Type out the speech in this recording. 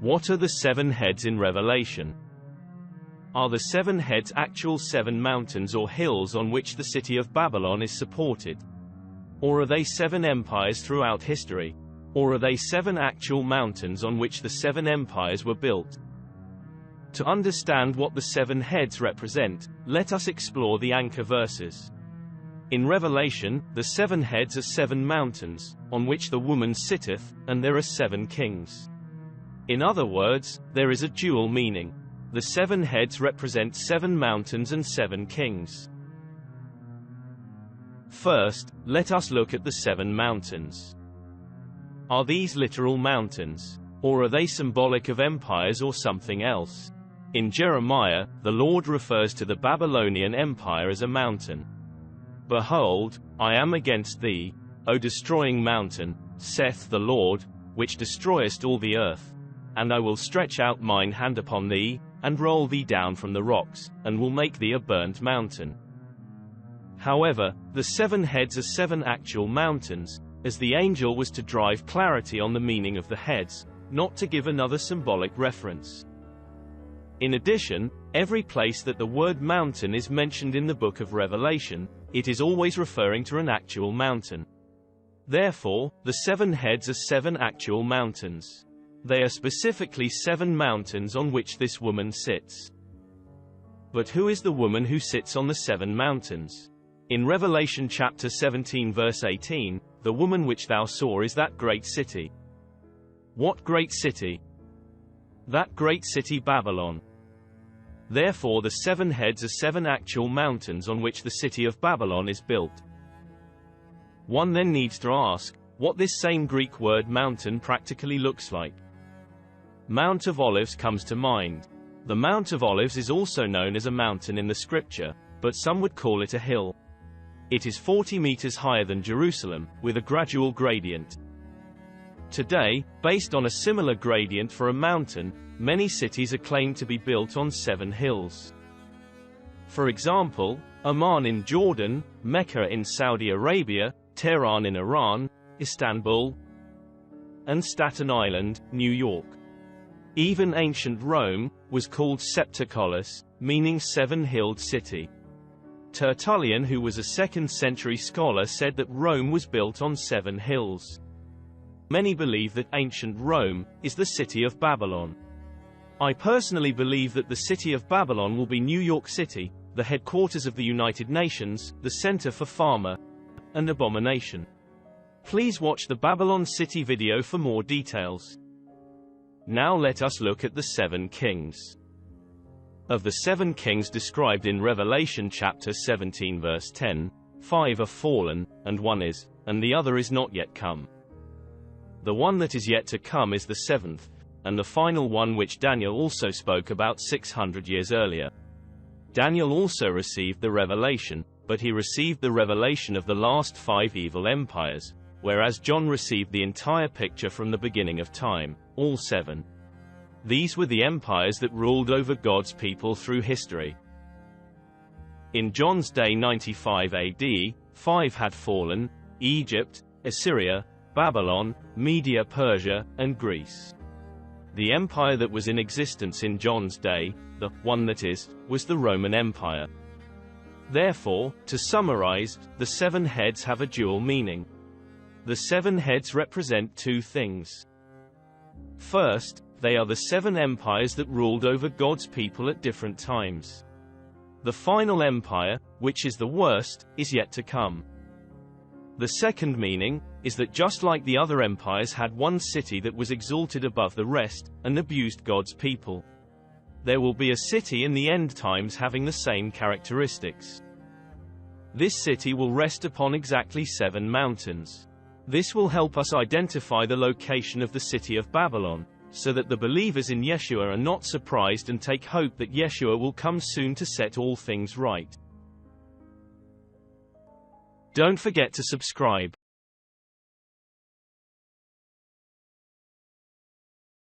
What are the 7 heads in Revelation? Are the 7 heads actual 7 mountains or hills on which the city of Babylon is supported? Or are they 7 empires throughout history? Or are they 7 actual mountains on which the 7 empires were built? To understand what the 7 heads represent, let us explore the anchor verses. In Revelation, the 7 heads are 7 mountains, on which the woman sitteth, and there are 7 kings. In other words, there is a dual meaning. The 7 heads represent 7 mountains and 7 kings. First, let us look at the 7 mountains. Are these literal mountains? Or are they symbolic of empires or something else? In Jeremiah, the Lord refers to the Babylonian Empire as a mountain. Behold, I am against thee, O destroying mountain, saith the Lord, which destroyest all the earth. And I will stretch out mine hand upon thee, and roll thee down from the rocks, and will make thee a burnt mountain. However, the 7 heads are 7 actual mountains, as the angel was to drive clarity on the meaning of the heads, not to give another symbolic reference. In addition, every place that the word mountain is mentioned in the book of Revelation, it is always referring to an actual mountain. Therefore, the 7 heads are 7 actual mountains. They are specifically 7 mountains on which this woman sits. But who is the woman who sits on the 7 mountains? In Revelation chapter 17 verse 18, the woman which thou saw is that great city. What great city? That great city Babylon. Therefore the 7 heads are 7 actual mountains on which the city of Babylon is built. One then needs to ask, what this same Greek word mountain practically looks like. Mount of Olives comes to mind. The Mount of Olives is also known as a mountain in the scripture, but some would call it a hill. It is 40 meters higher than Jerusalem, with a gradual gradient. Today, based on a similar gradient for a mountain, many cities are claimed to be built on 7 hills. For example, Amman in Jordan, Mecca in Saudi Arabia, Tehran in Iran, Istanbul, and Staten Island, New York. Even ancient Rome was called Septicollis, meaning 7-hilled city. Tertullian, who was a 2nd century scholar, said that Rome was built on 7 hills. Many believe that ancient Rome is the city of Babylon. I personally believe that the city of Babylon will be New York City, the headquarters of the United Nations, the center for pharma and abomination. Please watch the Babylon City video for more details. Now let us look at the 7 kings. Of the 7 kings described in Revelation chapter 17 verse 10, 5 are fallen, and 1 is, and the other is not yet come. The one that is yet to come is the 7th, and the final one which Daniel also spoke about 600 years earlier. Daniel also received the revelation, but he received the revelation of the last 5 evil empires, whereas John received the entire picture from the beginning of time, all 7. These were the empires that ruled over God's people through history. In John's day 95 AD, 5 had fallen: Egypt, Assyria, Babylon, Media Persia, and Greece. The empire that was in existence in John's day, the one that is, was the Roman Empire. Therefore, to summarize, the 7 heads have a dual meaning. The 7 heads represent 2 things. First, they are the 7 empires that ruled over God's people at different times. The final empire, which is the worst, is yet to come. The second meaning is that just like the other empires had one city that was exalted above the rest, and abused God's people, there will be a city in the end times having the same characteristics. This city will rest upon exactly 7 mountains. This will help us identify the location of the city of Babylon, so that the believers in Yeshua are not surprised and take hope that Yeshua will come soon to set all things right. Don't forget to subscribe.